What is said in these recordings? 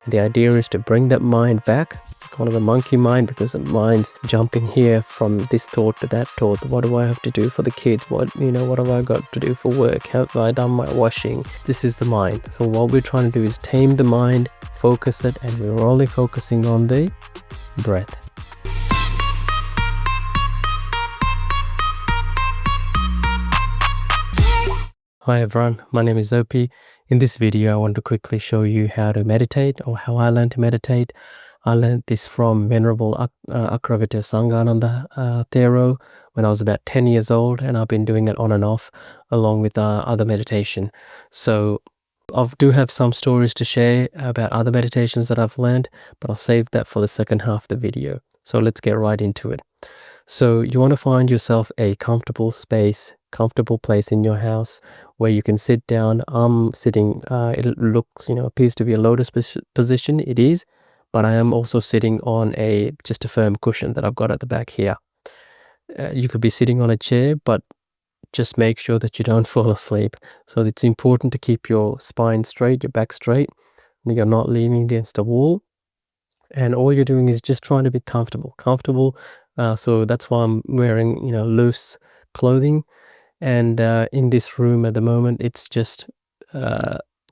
And the idea is to bring that mind back, call it the monkey mind, because the mind's jumping here from this thought to that thought. What do I have to do for the kids? What have I got to do for work? Have I done my washing? This is the mind. So what we're trying to do is tame the mind, focus it, and we're only focusing on the breath. Hi everyone, my name is Opie. In this video I want to quickly show you how to meditate, or how I learned to meditate. I learned this from Venerable Akravita Sanghananda Thero when I was about 10 years old, and I've been doing it on and off along with other meditation. So I do have some stories to share about other meditations that I've learned, but I'll save that for the second half of the video. So let's get right into it. So you want to find yourself a comfortable space, comfortable place in your house where you can sit down. I'm sitting, it looks, appears to be a lotus position. It is, but I am also sitting on just a firm cushion that I've got at the back here. You could be sitting on a chair, but just make sure that you don't fall asleep. So it's important to keep your spine straight, your back straight, and you're not leaning against the wall. And all you're doing is just trying to be comfortable. So that's why I'm wearing, loose clothing. And in this room at the moment, it's just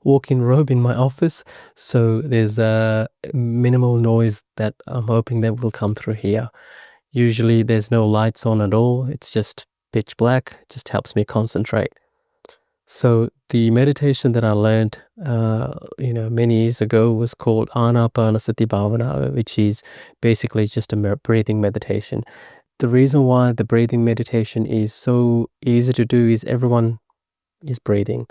walk-in robe in my office. So there's minimal noise that I'm hoping that will come through here. Usually there's no lights on at all. It's just pitch black. It just helps me concentrate. So the meditation that I learned, many years ago was called Ānāpānasati Bhavana, which is basically just a breathing meditation. The reason why the breathing meditation is so easy to do is everyone is breathing.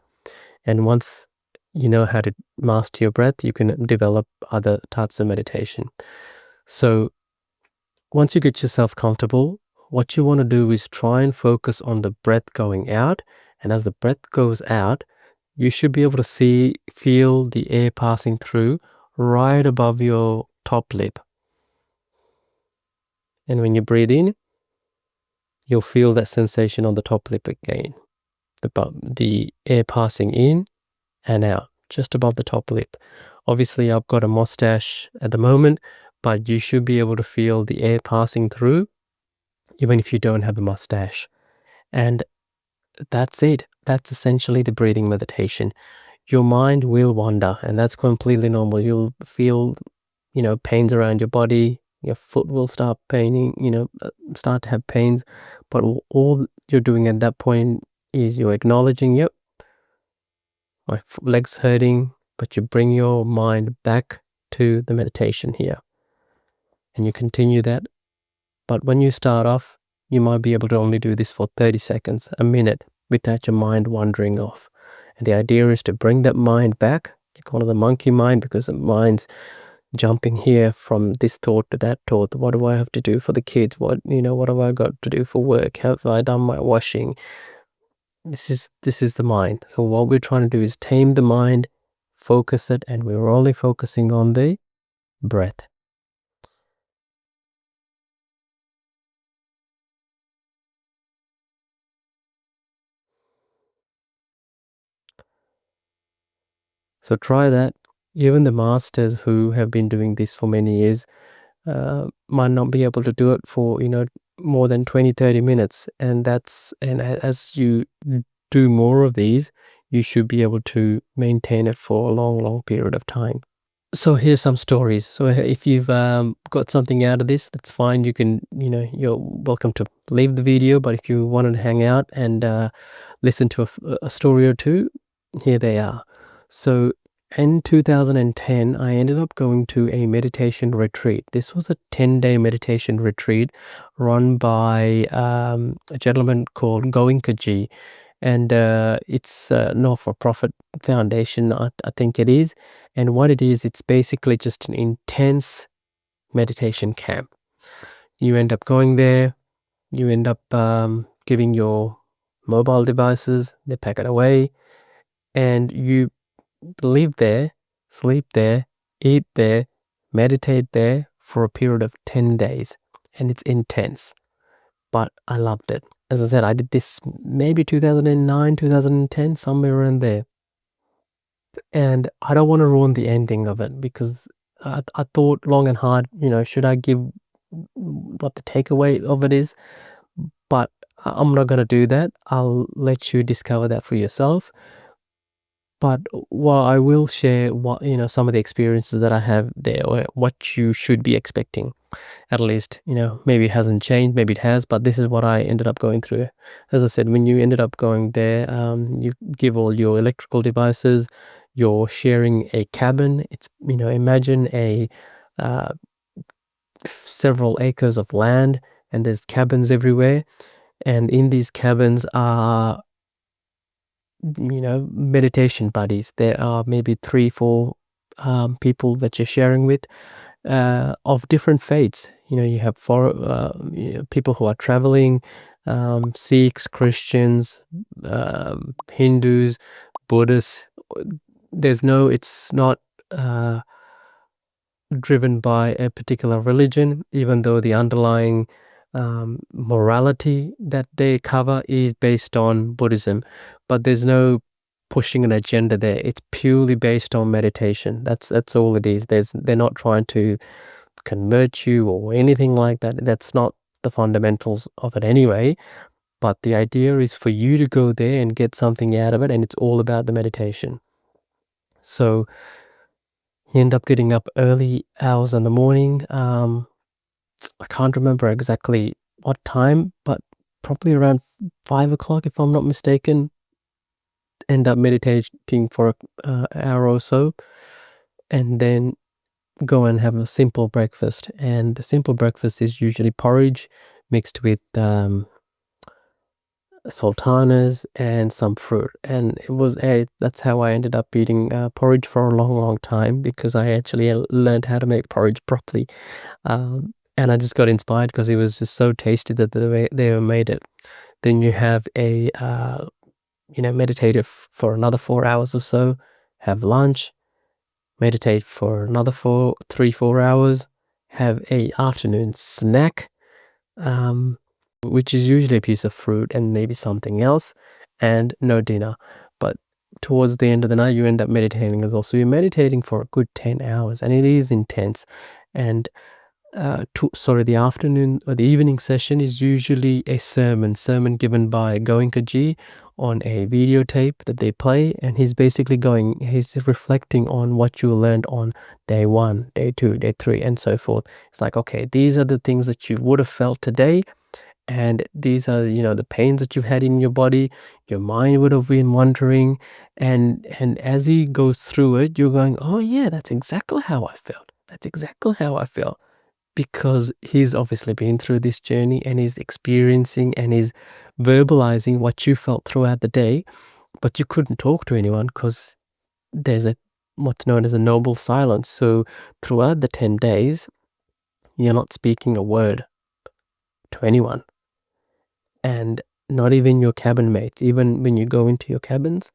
And once you know how to master your breath, you can develop other types of meditation. So once you get yourself comfortable, what you want to do is try and focus on the breath going out. And as the breath goes out, you should be able to feel the air passing through right above your top lip. And when you breathe in, you'll feel that sensation on the top lip again. The air passing in and out, just above the top lip. Obviously, I've got a mustache at the moment, but you should be able to feel the air passing through, even if you don't have a mustache. And that's it. That's essentially the breathing meditation. Your mind will wander, and that's completely normal. You'll feel, pains around your body. Your foot will start paining, start to have pains. But all you're doing at that point is you're acknowledging, yep, my leg's hurting, but you bring your mind back to the meditation here. And you continue that. But when you start off, you might be able to only do this for 30 seconds, a minute, without your mind wandering off. And the idea is to bring that mind back. You call it the monkey mind, because the mind's jumping here from this thought to that thought. What do I have to do for the kids? What have I got to do for work? Have I done my washing? This is the mind. So what we're trying to do is tame the mind, focus it, and we're only focusing on the breath. So try that. Even the masters who have been doing this for many years might not be able to do it for more than 20-30 minutes, and as you do more of these, you should be able to maintain it for a long period of time. So here's some stories. So if you've got something out of this, that's fine. You can, you're welcome to leave the video, but if you wanted to hang out and listen to a story or two, here they are. So in 2010, I ended up going to a meditation retreat. This was a 10-day meditation retreat run by a gentleman called Goenkaji. And it's a not-for-profit foundation, I think it is. And what it is, it's basically just an intense meditation camp. You end up going there, you end up giving your mobile devices, they pack it away, and you live there, sleep there, eat there, meditate there for a period of 10 days. And it's intense, but I loved it. As I said, I did this maybe 2009, 2010, somewhere around there. And I don't want to ruin the ending of it because I thought long and hard, should I give what the takeaway of it is? But I'm not going to do that. I'll let you discover that for yourself. But while I will share what, some of the experiences that I have there, or what you should be expecting. At least, maybe it hasn't changed, maybe it has, but this is what I ended up going through. As I said, when you ended up going there, you give all your electrical devices, you're sharing a cabin. It's, imagine a several acres of land, and there's cabins everywhere. And in these cabins are, meditation buddies. There are maybe 3, 4 people that you're sharing with, of different faiths. You have people who are traveling, Sikhs, Christians, Hindus, Buddhists. It's not driven by a particular religion, even though the underlying morality that they cover is based on Buddhism, but there's no pushing an agenda there. It's purely based on meditation. That's all it is. They're not trying to convert you or anything like that. That's not the fundamentals of it anyway. But the idea is for you to go there and get something out of it, and it's all about the meditation. So you end up getting up early hours in the morning. I can't remember exactly what time, but probably around 5 o'clock, if I'm not mistaken. End up meditating for an hour or so, and then go and have a simple breakfast. And the simple breakfast is usually porridge mixed with sultanas and some fruit. And that's how I ended up eating porridge for a long time, because I actually learned how to make porridge properly. And I just got inspired because it was just so tasty that the way they made it. Then you have a meditative for another 4 hours or so, have lunch, meditate for another 4 hours, have a afternoon snack, which is usually a piece of fruit and maybe something else, and no dinner. But towards the end of the night, you end up meditating as well. So you're meditating for a good 10 hours, and it is intense. And the afternoon or the evening session is usually a sermon given by Goenkaji on a videotape that they play, and he's reflecting on what you learned on day 1, day 2, day 3, and so forth. It's like, okay, these are the things that you would have felt today, and these are, the pains that you've had in your body. Your mind would have been wandering, and as he goes through it, you're going, oh yeah, that's exactly how I felt. That's exactly how I felt. Because he's obviously been through this journey, and he's experiencing and he's verbalizing what you felt throughout the day, but you couldn't talk to anyone because there's what's known as a noble silence. So throughout the 10 days, you're not speaking a word to anyone, and not even your cabin mates. Even when you go into your cabins,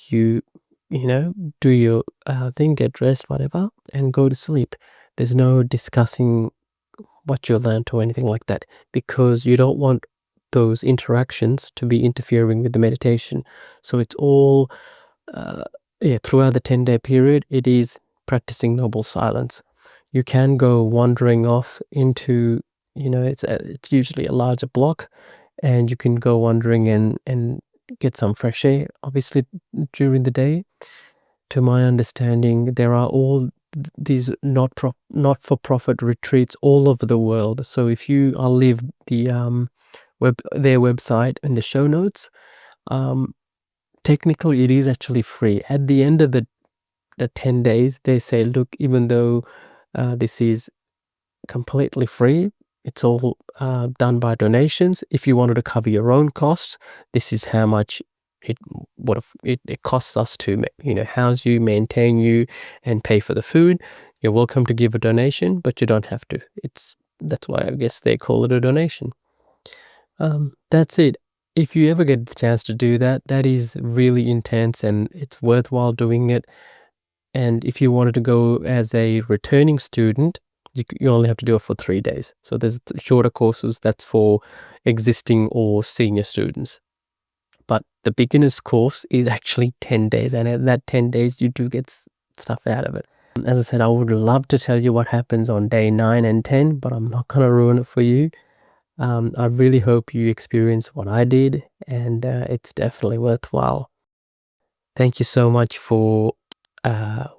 you do your thing, get dressed, whatever, and go to sleep. There's no discussing what you learned or anything like that, because you don't want those interactions to be interfering with the meditation. So it's all throughout the 10-day period, it is practicing noble silence. You can go wandering off into, it's usually a larger block, and you can go wandering and get some fresh air, obviously, during the day. To my understanding, there are all these not-for-profit retreats all over the world. So if I'll leave their website in the show notes. Technically, it is actually free. At the end of the 10 days, they say, look, even though this is completely free, it's all done by donations. If you wanted to cover your own costs, this is how much it costs us to house you, maintain you, and pay for the food. You're welcome to give a donation, but you don't have to. That's why I guess they call it a donation. That's it. If you ever get the chance to do that, that is really intense, and it's worthwhile doing it. And if you wanted to go as a returning student, you only have to do it for 3 days. So there's shorter courses that's for existing or senior students. but the beginner's course is actually 10 days, and at that 10 days you do get stuff out of it. As I said, I would love to tell you what happens on day 9 and 10, but I'm not going to ruin it for you. I really hope you experience what I did, and it's definitely worthwhile. Thank you so much for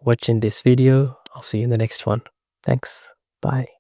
watching this video. I'll see you in the next one. Thanks. Bye.